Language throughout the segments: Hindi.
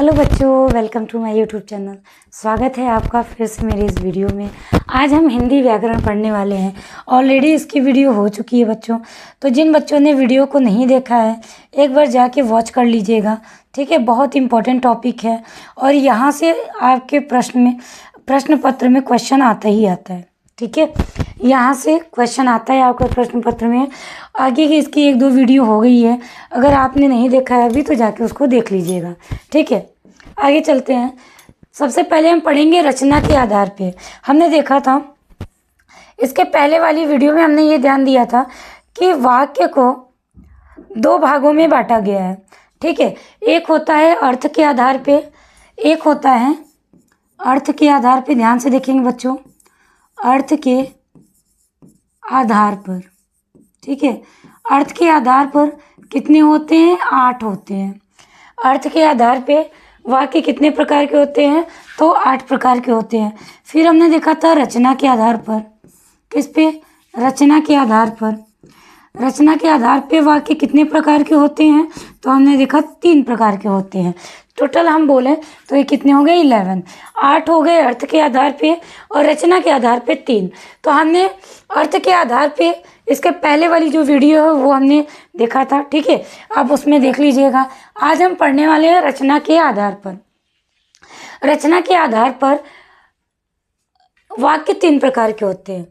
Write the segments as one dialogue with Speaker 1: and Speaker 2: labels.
Speaker 1: हेलो बच्चों, welcome to my YouTube channel. स्वागत है आपका फिर से मेरी इस वीडियो में। आज हम हिंदी व्याकरण पढ़ने वाले हैं। ऑलरेडी इसकी वीडियो हो चुकी है बच्चों, तो जिन बच्चों ने वीडियो को नहीं देखा है एक बार जाके वॉच कर लीजिएगा, ठीक है। बहुत इंपॉर्टेंट टॉपिक है और यहाँ से आपके प्रश्न पत्र में क्वेश्चन आता ही आता है, ठीक है। यहाँ से क्वेश्चन आता है आपका प्रश्न पत्र में। आगे की इसकी एक दो वीडियो हो गई है, अगर आपने नहीं देखा है अभी तो जाके उसको देख लीजिएगा, ठीक है। आगे चलते हैं। सबसे पहले हम पढ़ेंगे रचना के आधार पे। हमने देखा था इसके पहले वाली वीडियो में, हमने ये ध्यान दिया था कि वाक्य को दो भागों में बांटा गया है, ठीक है। एक होता है अर्थ के आधार पे, एक होता है अर्थ के आधार पे। ध्यान से देखेंगे बच्चों, अर्थ के आधार पर, ठीक है। अर्थ के आधार पर कितने होते हैं? 8 होते हैं। अर्थ के आधार पे वाक्य कितने प्रकार के होते हैं? तो 8 प्रकार के होते हैं। फिर हमने देखा था रचना के आधार पर। किस पे? रचना के आधार पर। रचना के आधार पे वाक्य कितने प्रकार के होते हैं? तो हमने देखा 3 प्रकार के होते हैं। टोटल हम बोलें तो ये कितने हो गए? 11। 8 हो गए अर्थ के आधार पे और रचना के आधार पे 3। तो हमने अर्थ के आधार पे इसके पहले वाली जो वीडियो है वो हमने देखा था, ठीक है। आप उसमें देख लीजिएगा। आज हम पढ़ने वाले हैं रचना के आधार पर। रचना के आधार पर वाक्य 3 प्रकार के होते हैं: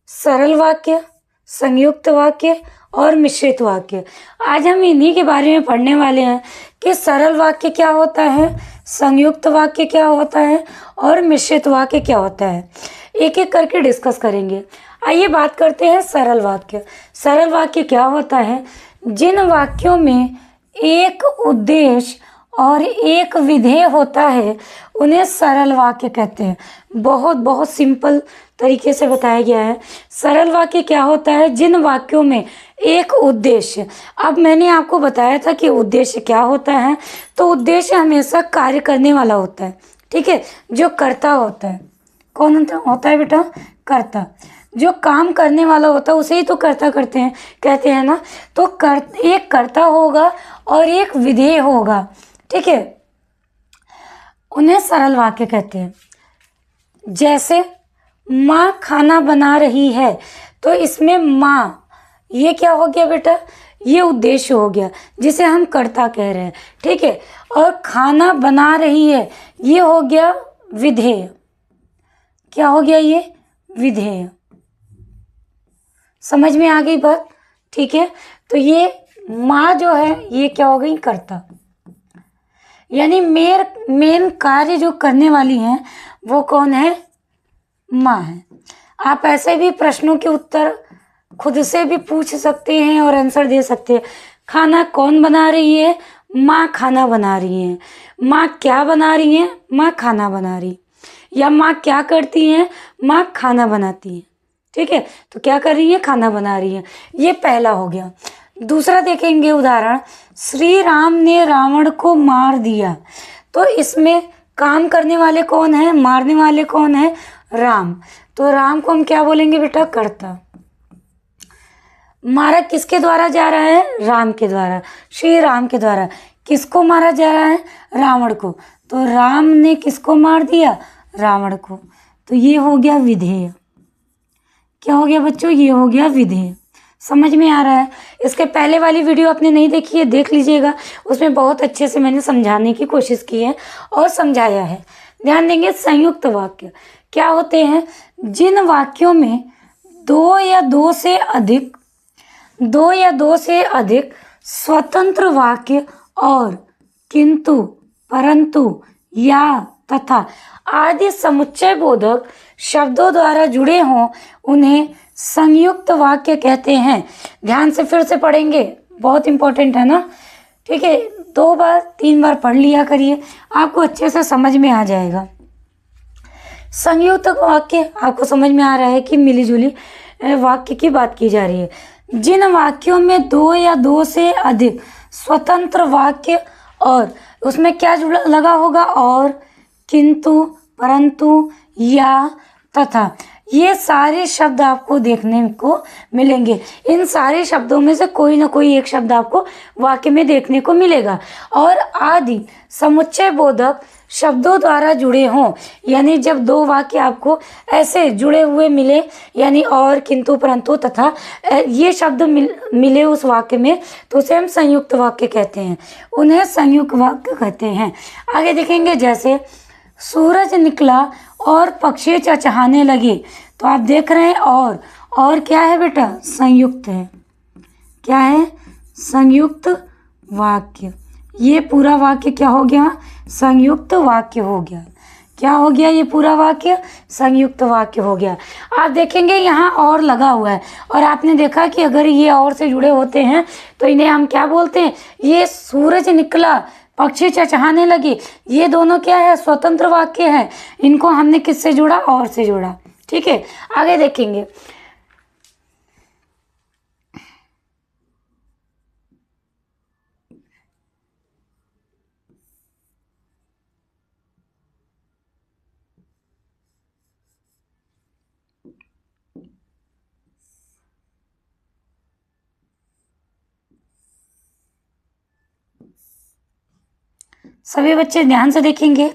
Speaker 1: सरल वाक्य, संयुक्त वाक्य और मिश्रित वाक्य। आज हम इन्हीं के बारे में पढ़ने वाले हैं कि सरल वाक्य क्या होता है, संयुक्त वाक्य क्या होता है और मिश्रित वाक्य क्या होता है। एक एक करके डिस्कस करेंगे। आइए बात करते हैं सरल वाक्य। सरल वाक्य क्या होता है? जिन वाक्यों में एक उद्देश्य और एक विधेय होता है उन्हें सरल वाक्य कहते हैं। बहुत सिंपल तरीके से बताया गया है। सरल वाक्य क्या होता है? जिन वाक्यों में एक उद्देश्य। अब मैंने आपको बताया था कि उद्देश्य क्या होता है, तो उद्देश्य हमेशा कार्य करने वाला होता है, ठीक है, जो कर्ता होता है। कौन होता है बेटा? कर्ता। जो काम करने वाला होता है उसे ही तो कर्ता कहते हैं ना। तो एक कर्ता होगा और एक विधेय होगा, ठीक है, उन्हें सरल वाक्य कहते हैं। जैसे माँ खाना बना रही है, तो इसमें माँ ये क्या हो गया बेटा? ये उद्देश्य हो गया जिसे हम कर्ता कह रहे हैं, ठीक है। और खाना बना रही है ये हो गया विधेय। क्या हो गया? ये विधेय। समझ में आ गई बात? ठीक है। तो ये माँ जो है ये क्या हो गई? कर्ता। यानी मेन कार्य जो करने वाली है वो कौन है? माँ है। आप ऐसे भी प्रश्नों के उत्तर खुद से भी पूछ सकते हैं और आंसर दे सकते हैं। खाना कौन बना रही है? माँ खाना बना रही है। माँ क्या बना रही है? माँ खाना बना रही। या माँ क्या करती है? माँ खाना बनाती है, ठीक है। तो क्या कर रही है? खाना बना रही है। ये पहला हो गया। दूसरा देखेंगे उदाहरण, श्री राम ने रावण को मार दिया। तो इसमें काम करने वाले कौन है? मारने वाले कौन है? राम। तो राम को हम क्या बोलेंगे बेटा? कर्ता। मारा किसके द्वारा जा रहा है? राम के द्वारा, श्री राम के द्वारा। किसको मारा जा रहा है? रावण को। तो राम ने किसको मार दिया? रावण को। तो ये हो गया विधेय। क्या हो गया बच्चों? ये हो गया विधेय। समझ में आ रहा है? इसके पहले वाली वीडियो आपने नहीं देखी है, देख लीजिएगा। उसमें बहुत अच्छे से मैंने समझाने की कोशिश की है और समझाया है। ध्यान देंगे। संयुक्त वाक्य क्या होते हैं? जिन वाक्यों में दो या दो से अधिक स्वतंत्र वाक्य और किंतु, परंतु, या, तथा आदि समुच्चय बोधक शब्दों द्वारा जुड़े हों उन्हें संयुक्त वाक्य कहते हैं। ध्यान से फिर से पढ़ेंगे, बहुत इंपॉर्टेंट है ना, ठीक है। 2 बार 3 बार पढ़ लिया करिए, आपको अच्छे से समझ में आ जाएगा। संयुक्त वाक्य आपको समझ में आ रहा है कि मिलीजुली वाक्य की बात की जा रही है। जिन वाक्यों में 2 या 2 से अधिक स्वतंत्र वाक्य और उसमें क्या जुड़ा लगा होगा? और, किंतु, परंतु, या, तथा। ये सारे शब्द आपको देखने को मिलेंगे। इन सारे शब्दों में से कोई ना कोई एक शब्द आपको वाक्य में देखने को मिलेगा। और आदि समुच्चय बोधक शब्दों द्वारा जुड़े हों, यानी जब दो वाक्य आपको ऐसे जुड़े हुए मिले, यानी और, किंतु, परंतु, तथा, ये शब्द मिले उस वाक्य में, तो उसे हम संयुक्त वाक्य कहते हैं। उन्हें संयुक्त वाक्य कहते हैं। आगे देखेंगे, जैसे सूरज निकला और पक्षी चहचहाने लगे। तो आप देख रहे हैं और क्या है बेटा? संयुक्त है। क्या है? संयुक्त वाक्य। ये पूरा वाक्य क्या हो गया? संयुक्त वाक्य हो गया। क्या हो गया? ये पूरा वाक्य संयुक्त वाक्य हो गया। आप देखेंगे यहाँ और लगा हुआ है, और आपने देखा कि अगर ये और से जुड़े होते हैं तो इन्हें हम क्या बोलते हैं? ये सूरज निकला, पक्षी चहचहाने लगे, ये दोनों क्या है? स्वतंत्र वाक्य है। इनको हमने किससे जोड़ा? और से जोड़ा। ठीक है, आगे देखेंगे। सभी बच्चे ध्यान से देखेंगे।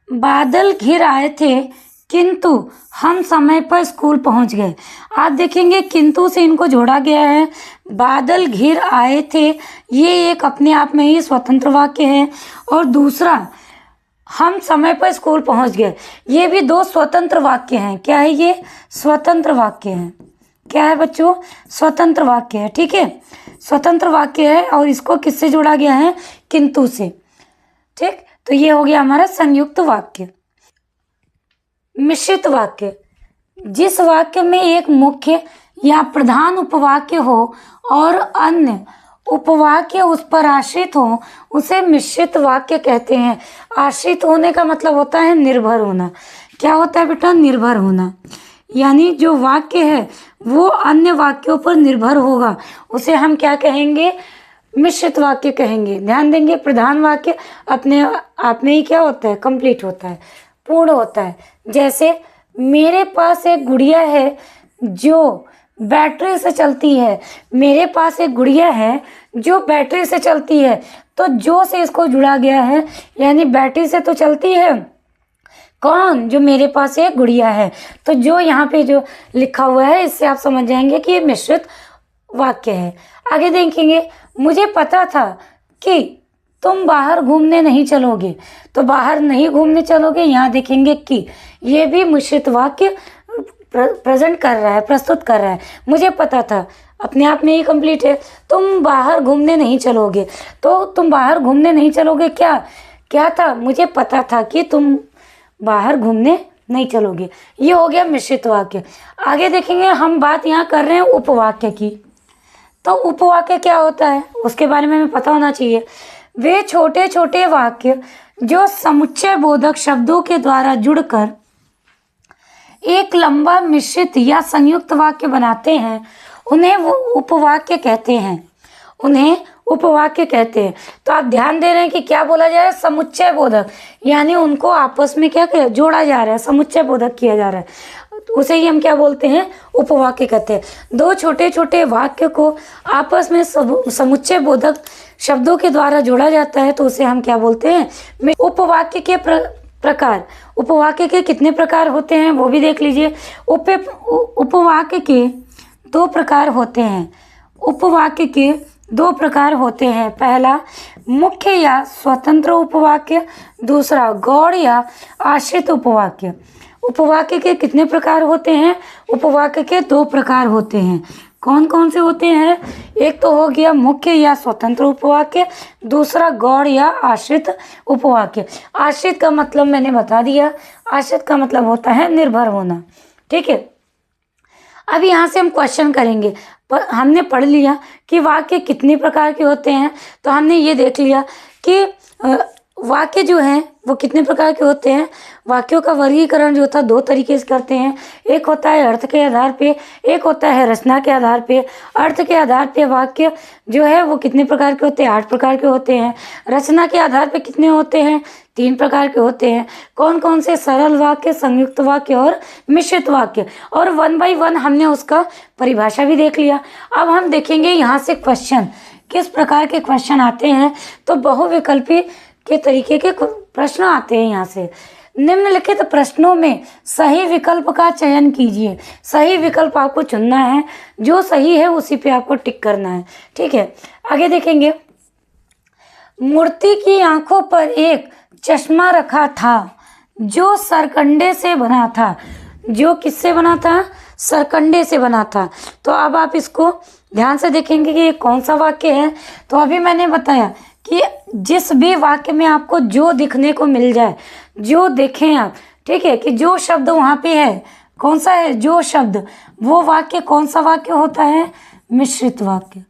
Speaker 1: बादल घिर आए थे किंतु हम समय पर स्कूल पहुंच गए। आप देखेंगे किंतु से इनको जोड़ा गया है। बादल घिर आए थे, ये एक अपने आप में ही स्वतंत्र वाक्य है। और दूसरा, हम समय पर स्कूल पहुंच गए, ये भी दो स्वतंत्र वाक्य हैं। क्या है ये? स्वतंत्र वाक्य हैं। क्या है बच्चों? स्वतंत्र वाक्य है। ठीक है, स्वतंत्र वाक्य है, और इसको किससे जोड़ा गया है? किंतु से। ठीक, तो ये हो गया हमारा संयुक्त वाक्य। मिश्रित वाक्य, जिस वाक्य में एक मुख्य या प्रधान उपवाक्य हो और अन्य उपवाक्य उस पर आश्रित हो, उसे मिश्रित वाक्य कहते हैं। आश्रित होने का मतलब होता है निर्भर होना। क्या होता है बेटा? निर्भर होना। यानी जो वाक्य है वो अन्य वाक्यों पर निर्भर होगा, उसे हम क्या कहेंगे? मिश्रित वाक्य कहेंगे। ध्यान देंगे, प्रधान वाक्य अपने आप में ही क्या होता है? कंप्लीट होता है, पूर्ण होता है। जैसे मेरे पास एक गुड़िया है जो बैटरी से चलती है। मेरे पास एक गुड़िया है जो बैटरी से चलती है, तो जो से इसको जुड़ा गया है, यानी बैटरी से तो चलती है। कौन? जो मेरे पास एक गुड़िया है। तो जो यहाँ पे जो लिखा हुआ है, इससे आप समझ जाएंगे कि ये मिश्रित वाक्य है। आगे देखेंगे, मुझे पता था कि तुम बाहर घूमने नहीं चलोगे। तो बाहर नहीं घूमने चलोगे, यहाँ देखेंगे कि ये भी मिश्रित वाक्य प्रेजेंट कर रहा है, प्रस्तुत कर रहा है। मुझे पता था अपने आप में ही कंप्लीट है। तुम बाहर घूमने नहीं चलोगे, तो तुम बाहर घूमने नहीं चलोगे, क्या था? मुझे पता था कि तुम बाहर घूमने नहीं चलोगे। ये हो गया मिश्रित वाक्य। आगे देखेंगे, हम बात यहाँ कर रहे हैं उपवाक्य की। तो उपवाक्य क्या होता है उसके बारे में हमें पता होना चाहिए। वे छोटे छोटे वाक्य जो समुच्चय बोधक शब्दों के द्वारा जुड़कर एक लंबा मिश्रित या संयुक्त वाक्य बनाते हैं, उन्हें वो उपवाक्य कहते हैं। उन्हें उपवाक्य कहते हैं। तो आप ध्यान दे रहे हैं कि क्या बोला जा रहा है? समुच्चय बोधक, यानी उनको आपस में क्या जोड़ा जा रहा है, समुच्चय बोधक किया जा रहा है। उसे ही हम क्या बोलते हैं? उपवाक्य कहते हैं। दो छोटे छोटे वाक्य को आपस में समुच्चय बोधक शब्दों के द्वारा जोड़ा जाता है, तो उसे हम क्या बोलते हैं? उपवाक्य के प्रकार। उपवाक्य के कितने प्रकार होते हैं वो भी देख लीजिए। उपवाक्य के दो प्रकार होते हैं। उपवाक्य के दो प्रकार होते हैं। पहला मुख्य या स्वतंत्र उपवाक्य, दूसरा गौड़ या आश्रित उपवाक्य। उपवाक्य के कितने प्रकार होते हैं? उपवाक्य के दो प्रकार होते हैं। कौन कौन से होते हैं? एक तो हो गया मुख्य या स्वतंत्र उपवाक्य, दूसरा गौड़ या आश्रित उपवाक्य। आश्रित का मतलब मैंने बता दिया। आश्रित का मतलब होता है निर्भर होना। ठीक है, अब यहाँ से हम क्वेश्चन करेंगे। पर हमने पढ़ लिया कि वाक्य कितने प्रकार के होते हैं, तो हमने ये देख लिया कि वाक्य जो हैं वो कितने प्रकार के होते हैं। वाक्यों का वर्गीकरण जो था 2 तरीके से करते हैं। एक होता है अर्थ के आधार पे, एक होता है रचना के आधार पे। अर्थ के आधार पे वाक्य जो है वो कितने प्रकार के होते हैं, 8 प्रकार के होते हैं। रचना के आधार पे कितने होते हैं, 3 प्रकार के होते हैं। कौन कौन से, सरल वाक्य, संयुक्त वाक्य और मिश्रित वाक्य। और 1 बाय 1 हमने उसका परिभाषा भी देख लिया। अब हम देखेंगे यहाँ से क्वेश्चन, किस प्रकार के क्वेश्चन आते हैं। तो बहुविकल्पी के तरीके के प्रश्न आते हैं यहाँ से। निम्नलिखित प्रश्नों में सही विकल्प का चयन कीजिए। सही विकल्प आपको चुनना है, जो सही है उसी पे आपको टिक करना है। ठीक है, आगे देखेंगे। मूर्ति की आंखों पर एक चश्मा रखा था जो सरकंडे से बना था। जो किससे बना था, सरकंडे से बना था। तो अब आप इसको ध्यान से देखेंगे कि ये कौन सा वाक्य है। तो अभी मैंने बताया कि जिस भी वाक्य में आपको जो दिखने को मिल जाए, जो देखें आप, ठीक है, कि जो शब्द वहाँ पे है, कौन सा है, जो शब्द, वो वाक्य कौन सा वाक्य होता है, मिश्रित वाक्य।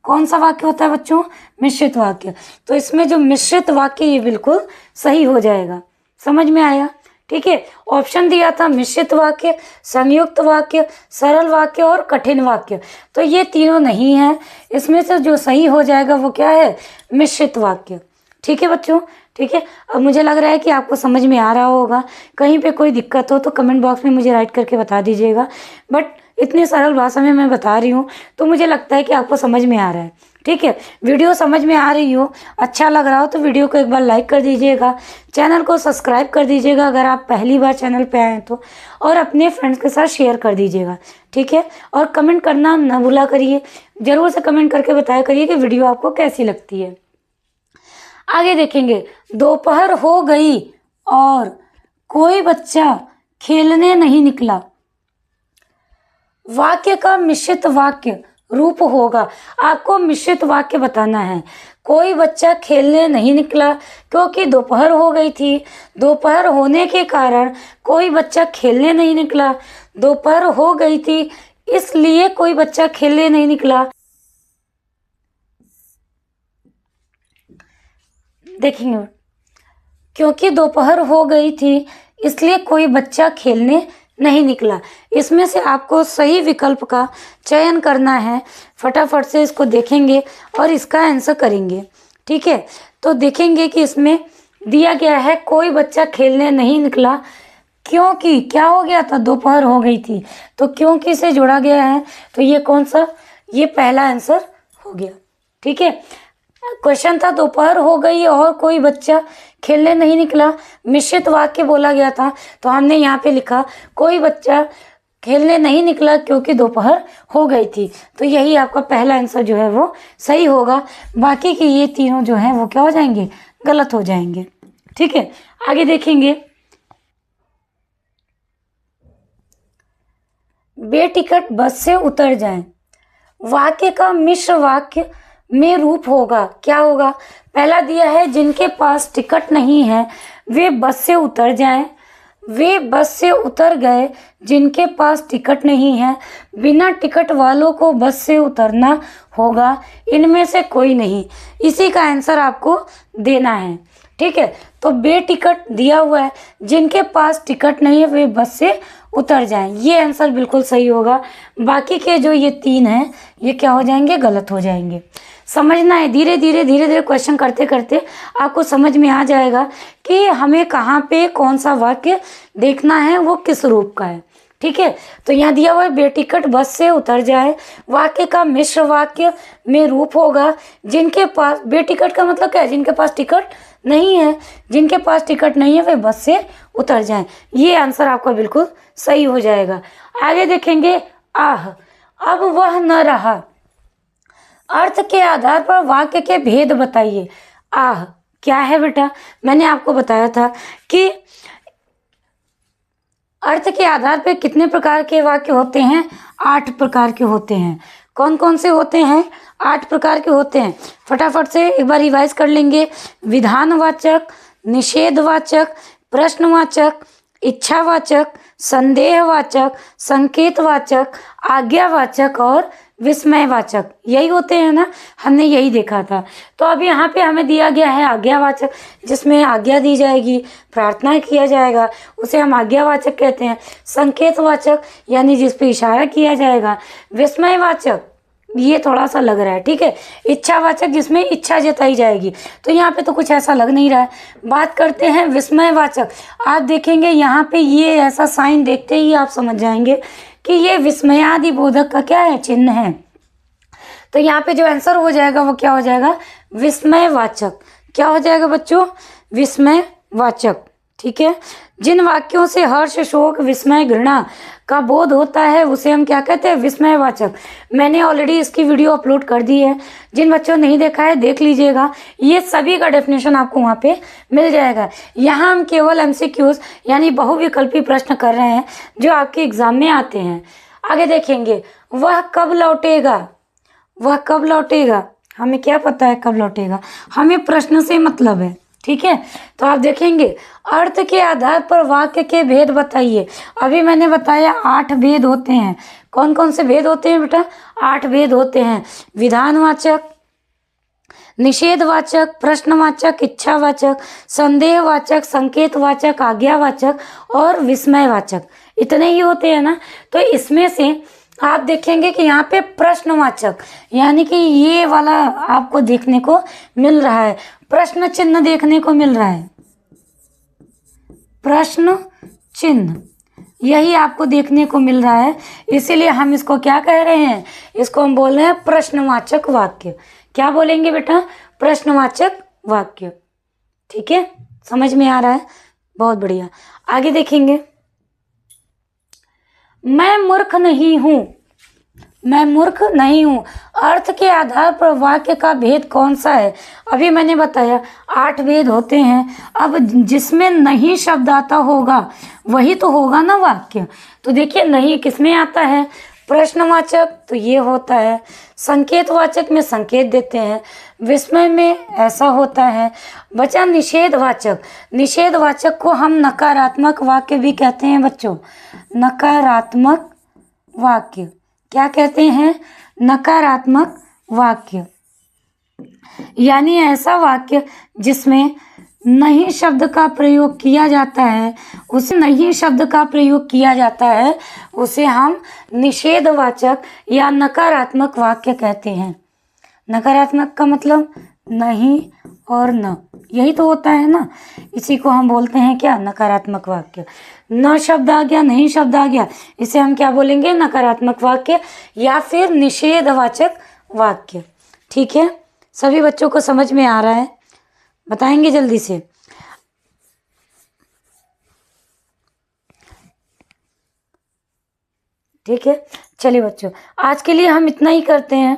Speaker 1: कौन सा वाक्य होता है बच्चों, मिश्रित वाक्य। तो इसमें जो मिश्रित वाक्य ये बिल्कुल सही हो जाएगा। समझ में आया। ठीक है, ऑप्शन दिया था मिश्रित वाक्य, संयुक्त वाक्य, सरल वाक्य और कठिन वाक्य। तो ये तीनों नहीं है, इसमें से जो सही हो जाएगा वो क्या है, मिश्रित वाक्य। ठीक है बच्चों, ठीक है। अब मुझे लग रहा है कि आपको समझ में आ रहा होगा। कहीं पे कोई दिक्कत हो तो कमेंट बॉक्स में मुझे राइट करके बता दीजिएगा। बट इतनी सरल भाषा में मैं बता रही हूँ तो मुझे लगता है कि आपको समझ में आ रहा है। ठीक है, वीडियो समझ में आ रही हो, अच्छा लग रहा हो तो वीडियो को एक बार लाइक कर दीजिएगा, चैनल को सब्सक्राइब कर दीजिएगा अगर आप पहली बार चैनल पे आए हैं तो, और अपने फ्रेंड्स के साथ शेयर कर दीजिएगा। ठीक है, और कमेंट करना ना भूला करिए, ज़रूर से कमेंट करके बताया करिए कि वीडियो आपको कैसी लगती है। आगे देखेंगे। दोपहर हो गई और कोई बच्चा खेलने नहीं निकला। वाक्य का मिश्रित वाक्य रूप होगा। आपको मिश्रित वाक्य बताना है। कोई बच्चा खेलने नहीं निकला क्योंकि दोपहर हो गई थी। दोपहर होने के कारण कोई बच्चा खेलने नहीं निकला। दोपहर हो गई थी इसलिए कोई बच्चा खेलने नहीं निकला। देखेंगे, क्योंकि दोपहर हो गई थी इसलिए कोई बच्चा खेलने नहीं निकला। इसमें से आपको सही विकल्प का चयन करना है। फटाफट से इसको देखेंगे और इसका आंसर करेंगे। ठीक है, तो देखेंगे कि इसमें दिया गया है कोई बच्चा खेलने नहीं निकला क्योंकि क्या हो गया था, दोपहर हो गई थी। तो क्योंकि से जोड़ा गया है, तो ये कौन सा, ये पहला आंसर हो गया। ठीक है, क्वेश्चन था दोपहर हो गई और कोई बच्चा खेलने नहीं निकला, मिश्रित वाक्य बोला गया था, तो हमने यहाँ पे लिखा कोई बच्चा खेलने नहीं निकला क्योंकि दोपहर हो गई थी। तो यही आपका पहला आंसर जो है वो सही होगा। बाकी के ये तीनों जो हैं वो क्या हो जाएंगे, गलत हो जाएंगे। ठीक है, आगे देखेंगे। बेटिकट बस से उतर जाएं। वाक्य का मिश्र वाक्य में रूप होगा, क्या होगा। पहला दिया है जिनके पास टिकट नहीं है वे बस से उतर जाएं। वे बस से उतर गए जिनके पास टिकट नहीं है। बिना टिकट वालों को बस से उतरना होगा। इनमें से कोई नहीं। इसी का आंसर आपको देना है। ठीक है, तो बेटिकट दिया हुआ है, जिनके पास टिकट नहीं है वे बस से उतर जाएं, ये आंसर बिल्कुल सही होगा। बाकी के जो ये 3 हैं ये क्या हो जाएंगे, गलत हो जाएंगे। समझना है, धीरे धीरे क्वेश्चन करते करते आपको समझ में आ जाएगा कि हमें कहाँ पे कौन सा वाक्य देखना है, वो किस रूप का है। ठीक है, तो यहाँ दिया हुआ है बेटिकट बस से उतर जाए। वाक्य का मिश्र वाक्य में रूप होगा जिनके पास, बेटिकट का मतलब क्या है, जिनके पास टिकट नहीं है। जिनके पास टिकट नहीं है वे बस से उतर जाएं, ये आंसर आपका बिल्कुल सही हो जाएगा। आगे देखेंगे। आह, अब वह न रहा। अर्थ के आधार पर वाक्य के भेद बताइए। आह क्या है बेटा, मैंने आपको बताया था कि अर्थ के आधार पर कितने प्रकार के वाक्य होते हैं, 8 प्रकार के होते हैं। कौन कौन से होते हैं, 8 प्रकार के होते हैं। फटाफट से एक बार रिवाइज कर लेंगे। विधानवाचक, निषेधवाचक, प्रश्नवाचक, इच्छावाचक, संदेहवाचक, संकेतवाचक, आज्ञावाचक और विस्मयवाचक, यही होते हैं ना, हमने यही देखा था। तो अब यहाँ पे हमें दिया गया है आज्ञावाचक, जिसमें आज्ञा दी जाएगी, प्रार्थना किया जाएगा, उसे हम आज्ञावाचक कहते हैं। संकेतवाचक यानी जिस पे इशारा किया जाएगा। विस्मयवाचक ये थोड़ा सा लग रहा है, ठीक है। इच्छावाचक जिसमें इच्छा जताई जाएगी, तो यहाँ पे तो कुछ ऐसा लग नहीं रहा है। बात करते हैं विस्मयवाचक। आप देखेंगे यहाँ पे ये ऐसा साइन देखते ही आप समझ जाएंगे कि ये विस्मयादि बोधक का क्या है, चिन्ह है। तो यहाँ पे जो आंसर हो जाएगा वो क्या हो जाएगा, विस्मयवाचक। क्या हो जाएगा बच्चों, विस्मयवाचक, ठीक है। जिन वाक्यों से हर्ष, शोक, विस्मय, घृणा का बोध होता है उसे हम क्या कहते हैं, विस्मयवाचक। मैंने ऑलरेडी इसकी वीडियो अपलोड कर दी है, जिन बच्चों ने नहीं देखा है देख लीजिएगा। ये सभी का डेफिनेशन आपको वहाँ पे मिल जाएगा। यहाँ हम केवल एमसीक्यूज यानी बहुविकल्पी प्रश्न कर रहे हैं जो आपके एग्जाम में आते हैं। आगे देखेंगे, वह कब लौटेगा। वह कब लौटेगा, हमें क्या पता है कब लौटेगा, हमें प्रश्न से मतलब है, ठीक है। तो आप देखेंगे, अर्थ के आधार पर वाक्य के भेद बताइए। अभी मैंने बताया 8 भेद होते हैं। कौन कौन से भेद होते हैं बेटा, 8 भेद होते हैं। विधानवाचक, निषेधवाचक, प्रश्नवाचक, इच्छावाचक, संदेहवाचक, संकेतवाचक, आज्ञावाचक और विस्मयवाचक। इतने ही होते हैं ना। तो इसमें से आप देखेंगे कि यहाँ पे प्रश्नवाचक यानी कि ये वाला आपको देखने को मिल रहा है, प्रश्न चिन्ह देखने को मिल रहा है, प्रश्न चिन्ह यही आपको देखने को मिल रहा है। इसीलिए हम इसको क्या कह रहे हैं, इसको हम बोल रहे हैं प्रश्नवाचक वाक्य। क्या बोलेंगे बेटा, प्रश्नवाचक वाक्य, ठीक है। समझ में आ रहा है, बहुत बढ़िया। आगे देखेंगे, मैं मूर्ख नहीं हूं। मैं मूर्ख नहीं हूं, अर्थ के आधार पर वाक्य का भेद कौन सा है। अभी मैंने बताया 8 भेद होते हैं। अब जिसमें नहीं शब्द आता होगा वही तो होगा ना वाक्य। तो देखिए नहीं किसमें आता है, प्रश्नवाचक तो ये होता है, संकेतवाचक में संकेत देते हैं, विस्मय में ऐसा होता है। बचा निषेधवाचक। निषेधवाचक को हम नकारात्मक वाक्य भी कहते हैं बच्चों, नकारात्मक वाक्य। क्या कहते हैं, नकारात्मक वाक्य यानी ऐसा वाक्य जिसमें नहीं शब्द का प्रयोग किया जाता है, उसे नहीं शब्द का प्रयोग किया जाता है उसे हम निषेधवाचक या नकारात्मक वाक्य कहते हैं। नकारात्मक का मतलब नहीं और न, यही तो होता है ना, इसी को हम बोलते हैं क्या, नकारात्मक वाक्य। न शब्द आ गया, नहीं शब्द आ गया, इसे हम क्या बोलेंगे, नकारात्मक वाक्य या फिर निषेधवाचक वाक्य, ठीक है। सभी बच्चों को समझ में आ रहा है, बताएंगे जल्दी से। ठीक है, चलिए बच्चों आज के लिए हम इतना ही करते हैं,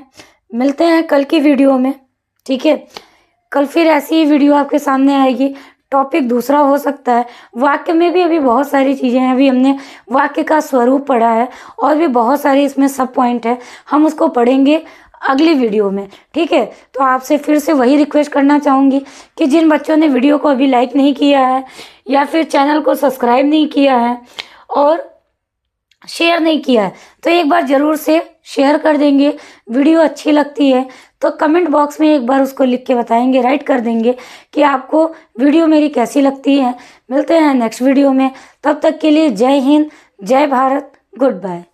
Speaker 1: मिलते हैं कल की वीडियो में, ठीक है। कल फिर ऐसी ही वीडियो आपके सामने आएगी, टॉपिक दूसरा हो सकता है। वाक्य में भी अभी बहुत सारी चीज़ें हैं, अभी हमने वाक्य का स्वरूप पढ़ा है और भी बहुत सारे इसमें सब पॉइंट है, हम उसको पढ़ेंगे अगली वीडियो में, ठीक है। तो आपसे फिर से वही रिक्वेस्ट करना चाहूँगी कि जिन बच्चों ने वीडियो को अभी लाइक नहीं किया है या फिर चैनल को सब्सक्राइब नहीं किया है और शेयर नहीं किया है तो एक बार ज़रूर से शेयर कर देंगे। वीडियो अच्छी लगती है तो कमेंट बॉक्स में एक बार उसको लिख के बताएंगे, राइट कर देंगे कि आपको वीडियो मेरी कैसी लगती है। मिलते हैं नेक्स्ट वीडियो में, तब तक के लिए जय हिंद, जय भारत, गुड बाय।